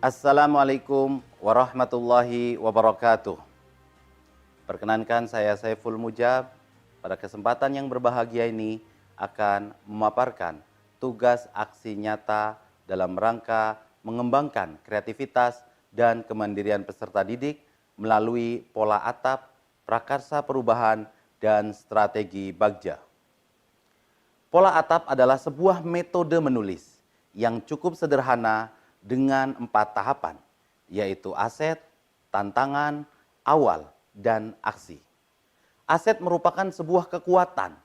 Assalamualaikum warahmatullahi wabarakatuh. Perkenankan saya Saiful Mujab. Pada kesempatan yang berbahagia ini akan memaparkan tugas aksi nyata dalam rangka mengembangkan kreativitas dan kemandirian peserta didik melalui pola atap, prakarsa perubahan, dan strategi Bagja. Pola atap adalah sebuah metode menulis yang cukup sederhana dengan 4 tahapan, yaitu aset, tantangan, awal, dan aksi. Aset merupakan sebuah kekuatan,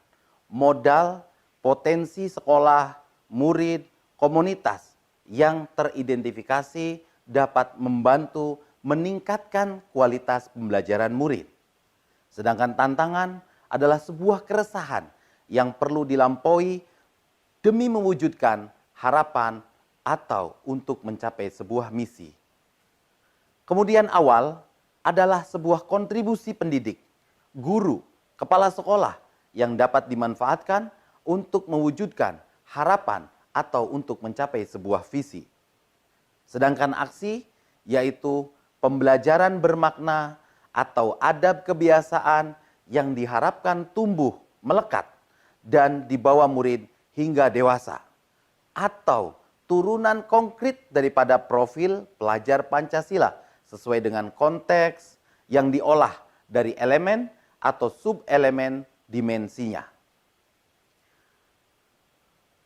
modal, potensi sekolah, murid, komunitas yang teridentifikasi dapat membantu meningkatkan kualitas pembelajaran murid. Sedangkan tantangan adalah sebuah keresahan yang perlu dilampaui demi mewujudkan harapan atau untuk mencapai sebuah misi. Kemudian awal adalah sebuah kontribusi pendidik, guru, kepala sekolah yang dapat dimanfaatkan untuk mewujudkan harapan atau untuk mencapai sebuah visi. Sedangkan aksi yaitu pembelajaran bermakna atau adab kebiasaan yang diharapkan tumbuh, melekat, dan dibawa murid hingga dewasa. Atau turunan konkret daripada profil pelajar Pancasila sesuai dengan konteks yang diolah dari elemen atau sub-elemen dimensinya.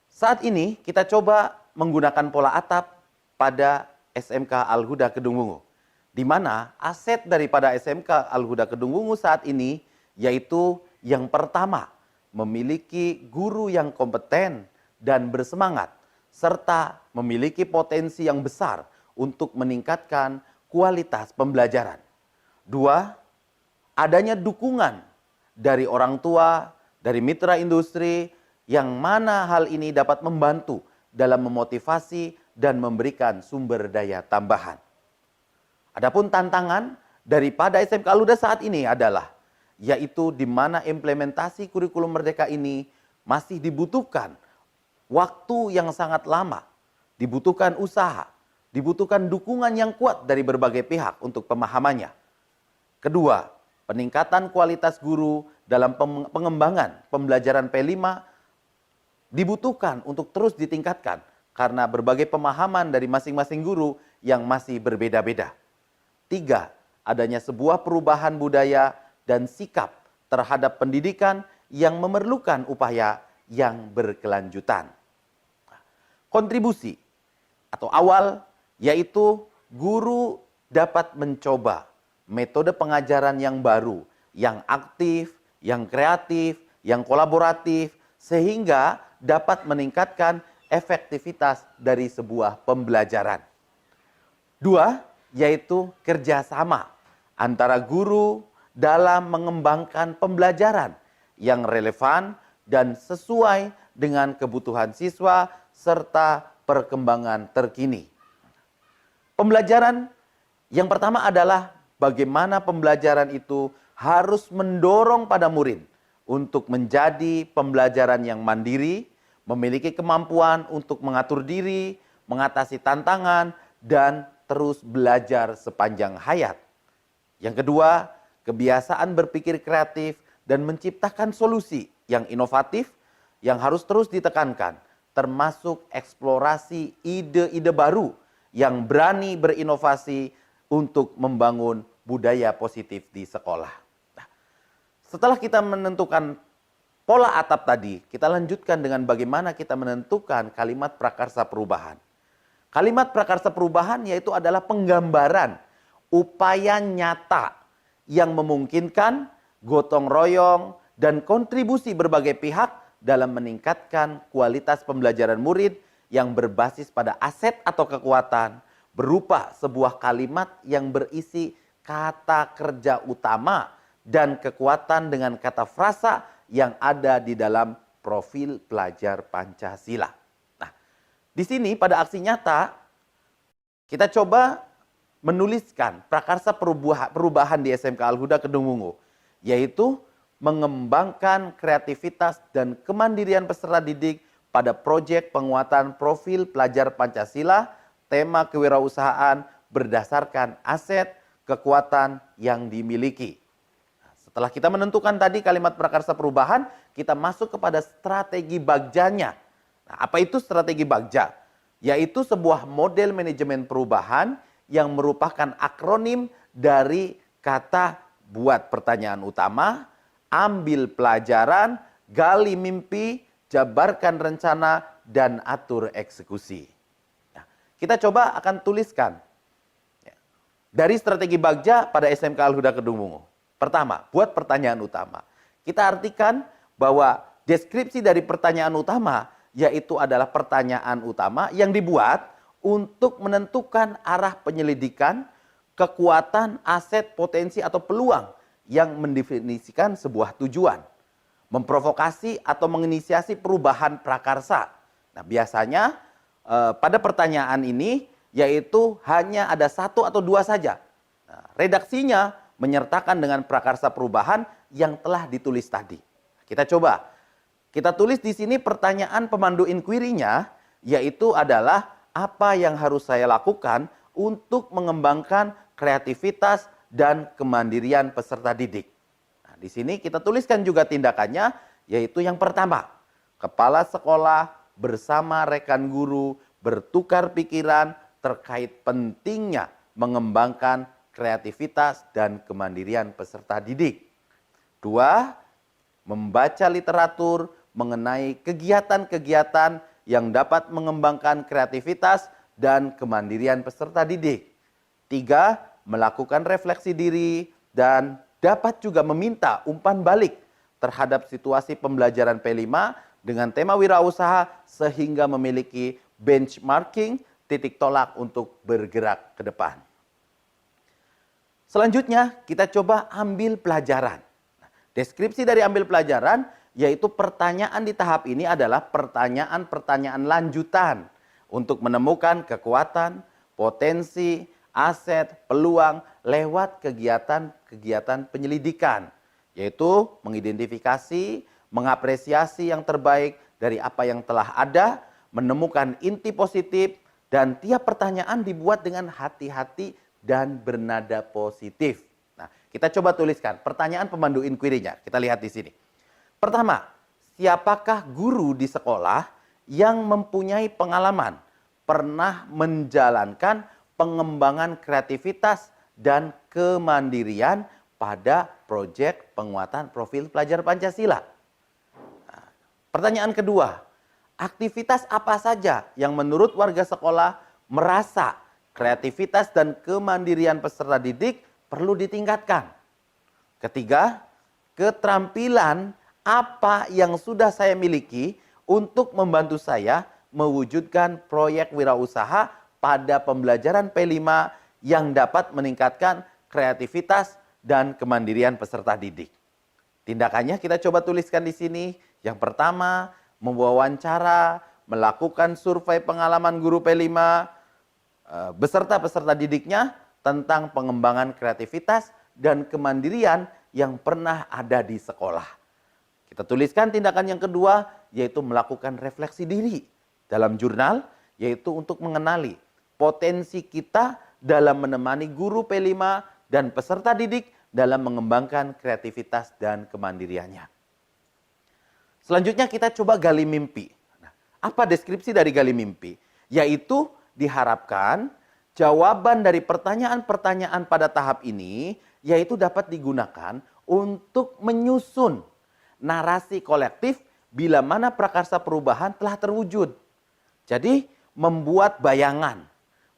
Saat ini kita coba menggunakan pola atap pada SMK Al-Huda Kedung Wungu, di mana aset daripada SMK Al-Huda Kedung Wungu saat ini yaitu yang pertama, memiliki guru yang kompeten dan bersemangat, serta memiliki potensi yang besar untuk meningkatkan kualitas pembelajaran. 2, adanya dukungan dari orang tua, dari mitra industri, yang mana hal ini dapat membantu dalam memotivasi dan memberikan sumber daya tambahan. Adapun tantangan daripada SMK Al-Huda saat ini adalah, yaitu di mana implementasi kurikulum Merdeka ini masih dibutuhkan waktu yang sangat lama, dibutuhkan usaha, dibutuhkan dukungan yang kuat dari berbagai pihak untuk pemahamannya. Kedua, peningkatan kualitas guru dalam pengembangan pembelajaran P5 dibutuhkan untuk terus ditingkatkan karena berbagai pemahaman dari masing-masing guru yang masih berbeda-beda. 3, adanya sebuah perubahan budaya dan sikap terhadap pendidikan yang memerlukan upaya yang berkelanjutan. Kontribusi atau awal yaitu guru dapat mencoba metode pengajaran yang baru, yang aktif, yang kreatif, yang kolaboratif, sehingga dapat meningkatkan efektivitas dari sebuah pembelajaran. 2, yaitu kerjasama antara guru dalam mengembangkan pembelajaran yang relevan dan sesuai dengan kebutuhan siswa serta perkembangan terkini. Pembelajaran yang pertama adalah bagaimana pembelajaran itu harus mendorong pada murid untuk menjadi pembelajaran yang mandiri, memiliki kemampuan untuk mengatur diri, mengatasi tantangan, dan terus belajar sepanjang hayat. Yang kedua, kebiasaan berpikir kreatif dan menciptakan solusi yang inovatif yang harus terus ditekankan, termasuk eksplorasi ide-ide baru yang berani berinovasi untuk membangun budaya positif di sekolah. Nah, setelah kita menentukan pola atap tadi, kita lanjutkan dengan bagaimana kita menentukan kalimat prakarsa perubahan. Kalimat prakarsa perubahan yaitu adalah penggambaran upaya nyata yang memungkinkan gotong royong dan kontribusi berbagai pihak dalam meningkatkan kualitas pembelajaran murid yang berbasis pada aset atau kekuatan berupa sebuah kalimat yang berisi kata kerja utama dan kekuatan dengan kata frasa yang ada di dalam profil pelajar Pancasila. Nah, di sini pada aksi nyata kita coba menuliskan prakarsa perubahan di SMK Al-Huda Kedung Wungu, yaitu mengembangkan kreativitas dan kemandirian peserta didik pada proyek penguatan profil pelajar Pancasila tema kewirausahaan berdasarkan aset, kekuatan yang dimiliki. Setelah kita menentukan tadi kalimat prakarsa perubahan, kita masuk kepada strategi bagjanya. Nah, apa itu strategi bagja? Yaitu sebuah model manajemen perubahan yang merupakan akronim dari kata buat pertanyaan utama, ambil pelajaran, gali mimpi, jabarkan rencana, dan atur eksekusi. Nah, kita coba akan tuliskan dari strategi bagja pada SMK Al-Huda Kedung Bungu. Pertama, buat pertanyaan utama. Kita artikan bahwa deskripsi dari pertanyaan utama yaitu adalah pertanyaan utama yang dibuat untuk menentukan arah penyelidikan, kekuatan, aset, potensi, atau peluang yang mendefinisikan sebuah tujuan. Memprovokasi atau menginisiasi perubahan prakarsa. Nah, biasanya pada pertanyaan ini yaitu hanya ada satu atau dua saja. Nah, redaksinya menyertakan dengan prakarsa perubahan yang telah ditulis tadi. Kita coba. Kita tulis di sini pertanyaan pemandu inquiry-nya, yaitu adalah apa yang harus saya lakukan untuk mengembangkan kreativitas dan kemandirian peserta didik. Nah, di sini kita tuliskan juga tindakannya, yaitu yang pertama, kepala sekolah bersama rekan guru bertukar pikiran terkait pentingnya mengembangkan kreativitas dan kemandirian peserta didik. 2, membaca literatur mengenai kegiatan-kegiatan yang dapat mengembangkan kreativitas dan kemandirian peserta didik. 3, melakukan refleksi diri dan dapat juga meminta umpan balik terhadap situasi pembelajaran P5 dengan tema wirausaha sehingga memiliki benchmarking titik tolak untuk bergerak ke depan. Selanjutnya kita coba ambil pelajaran. Deskripsi dari ambil pelajaran yaitu pertanyaan di tahap ini adalah pertanyaan-pertanyaan lanjutan untuk menemukan kekuatan, potensi, aset, peluang lewat kegiatan-kegiatan penyelidikan, yaitu mengidentifikasi, mengapresiasi yang terbaik dari apa yang telah ada, menemukan inti positif, dan tiap pertanyaan dibuat dengan hati-hati dan bernada positif. Nah, kita coba tuliskan pertanyaan pemandu inquiry-nya. Kita lihat di sini. Pertama, siapakah guru di sekolah yang mempunyai pengalaman pernah menjalankan pengembangan kreativitas dan kemandirian pada proyek penguatan profil pelajar Pancasila? Nah, pertanyaan kedua, aktivitas apa saja yang menurut warga sekolah merasa kreativitas dan kemandirian peserta didik perlu ditingkatkan? Ketiga, keterampilan apa yang sudah saya miliki untuk membantu saya mewujudkan proyek wirausaha pada pembelajaran P5 yang dapat meningkatkan kreativitas dan kemandirian peserta didik. Tindakannya kita coba tuliskan di sini. Yang pertama, mewawancara, melakukan survei pengalaman guru P5 beserta peserta didiknya tentang pengembangan kreativitas dan kemandirian yang pernah ada di sekolah. Kita tuliskan tindakan yang kedua, yaitu melakukan refleksi diri dalam jurnal, yaitu untuk mengenali potensi kita dalam menemani guru P5 dan peserta didik dalam mengembangkan kreativitas dan kemandiriannya. Selanjutnya kita coba gali mimpi. Nah, apa deskripsi dari gali mimpi? Yaitu diharapkan jawaban dari pertanyaan-pertanyaan pada tahap ini, yaitu dapat digunakan untuk menyusun narasi kolektif bila mana prakarsa perubahan telah terwujud. Jadi membuat bayangan,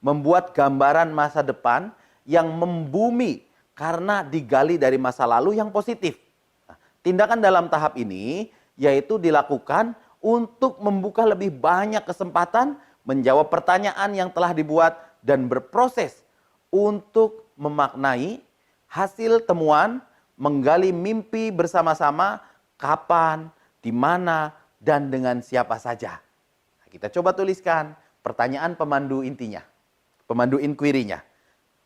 membuat gambaran masa depan yang membumi karena digali dari masa lalu yang positif. Nah, tindakan dalam tahap ini yaitu dilakukan untuk membuka lebih banyak kesempatan menjawab pertanyaan yang telah dibuat dan berproses untuk memaknai hasil temuan, menggali mimpi bersama-sama, kapan, di mana, dan dengan siapa saja. Nah, kita coba tuliskan pertanyaan pemandu intinya, pemandu inquiry-nya.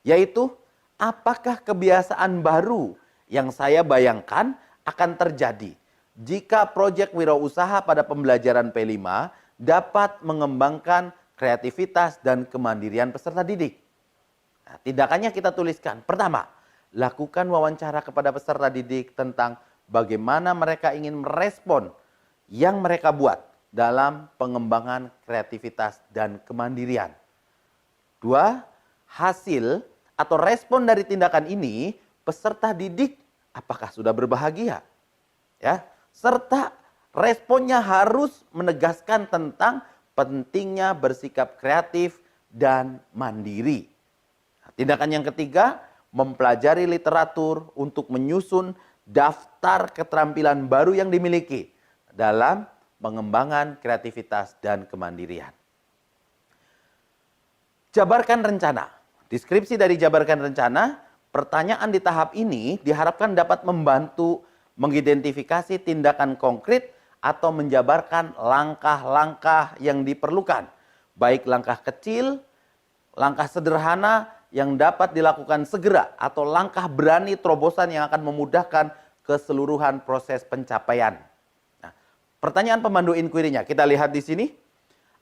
Yaitu, apakah kebiasaan baru yang saya bayangkan akan terjadi jika proyek wirausaha pada pembelajaran P5 dapat mengembangkan kreativitas, dan kemandirian peserta didik. Nah, tindakannya kita tuliskan. Pertama, lakukan wawancara kepada peserta didik tentang bagaimana mereka ingin merespon yang mereka buat dalam pengembangan kreativitas dan kemandirian. Dua, hasil atau respon dari tindakan ini, peserta didik apakah sudah berbahagia? Ya, serta responnya harus menegaskan tentang pentingnya bersikap kreatif dan mandiri. Nah, tindakan yang ketiga, mempelajari literatur untuk menyusun daftar keterampilan baru yang dimiliki dalam pengembangan kreativitas dan kemandirian. Jabarkan rencana. Deskripsi dari jabarkan rencana, pertanyaan di tahap ini diharapkan dapat membantu mengidentifikasi tindakan konkret atau menjabarkan langkah-langkah yang diperlukan. Baik langkah kecil, langkah sederhana yang dapat dilakukan segera, atau langkah berani terobosan yang akan memudahkan keseluruhan proses pencapaian. Nah, pertanyaan pemandu inquiry-nya, kita lihat di sini.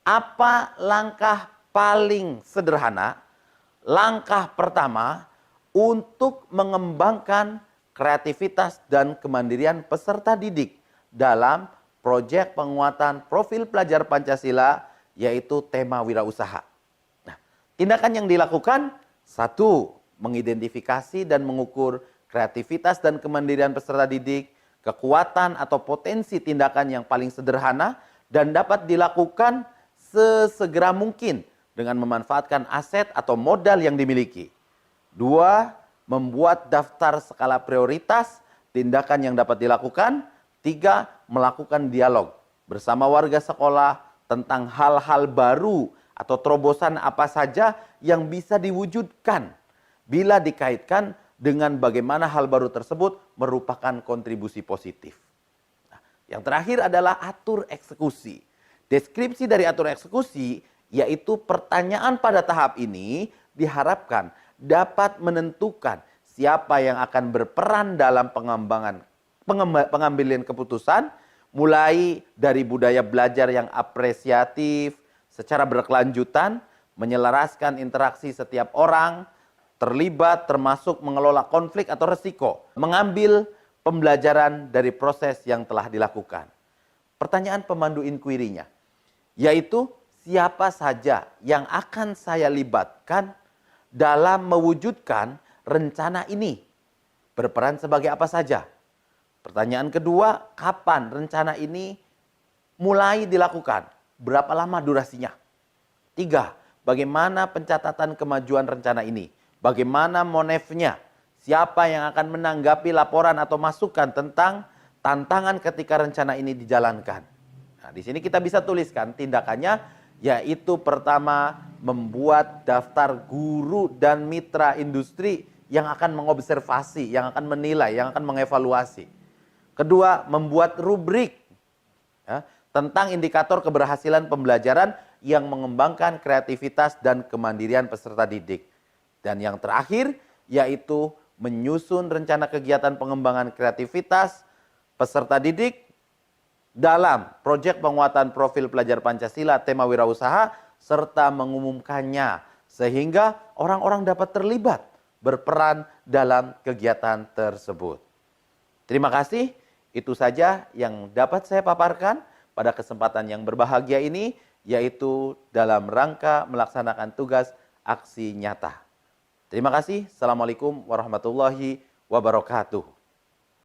Apa langkah paling sederhana, langkah pertama untuk mengembangkan kreativitas dan kemandirian peserta didik dalam proyek penguatan profil pelajar Pancasila, yaitu tema wirausaha? Nah, tindakan yang dilakukan, satu, mengidentifikasi dan mengukur kreativitas dan kemandirian peserta didik, kekuatan atau potensi tindakan yang paling sederhana dan dapat dilakukan sesegera mungkin dengan memanfaatkan aset atau modal yang dimiliki. Dua, membuat daftar skala prioritas tindakan yang dapat dilakukan. Tiga, melakukan dialog bersama warga sekolah tentang hal-hal baru atau terobosan apa saja yang bisa diwujudkan bila dikaitkan dengan bagaimana hal baru tersebut merupakan kontribusi positif. Nah, yang terakhir adalah atur eksekusi. Deskripsi dari atur eksekusi, yaitu pertanyaan pada tahap ini diharapkan dapat menentukan siapa yang akan berperan dalam pengambilan keputusan, mulai dari budaya belajar yang apresiatif secara berkelanjutan, menyelaraskan interaksi setiap orang, terlibat termasuk mengelola konflik atau resiko, mengambil pembelajaran dari proses yang telah dilakukan. Pertanyaan pemandu inquiry-nya, yaitu siapa saja yang akan saya libatkan dalam mewujudkan rencana ini? Berperan sebagai apa saja? Pertanyaan kedua, kapan rencana ini mulai dilakukan? Berapa lama durasinya? Tiga, bagaimana pencatatan kemajuan rencana ini? Bagaimana monefnya? Siapa yang akan menanggapi laporan atau masukan tentang tantangan ketika rencana ini dijalankan? Nah, di sini kita bisa tuliskan tindakannya, yaitu pertama, membuat daftar guru dan mitra industri yang akan mengobservasi, yang akan menilai, yang akan mengevaluasi. Kedua, membuat rubrik ya, tentang indikator keberhasilan pembelajaran yang mengembangkan kreativitas dan kemandirian peserta didik. Dan yang terakhir, yaitu menyusun rencana kegiatan pengembangan kreativitas peserta didik dalam proyek penguatan profil pelajar Pancasila tema wirausaha, serta mengumumkannya sehingga orang-orang dapat terlibat berperan dalam kegiatan tersebut. Terima kasih, itu saja yang dapat saya paparkan pada kesempatan yang berbahagia ini, yaitu dalam rangka melaksanakan tugas aksi nyata. Terima kasih. Assalamualaikum warahmatullahi wabarakatuh.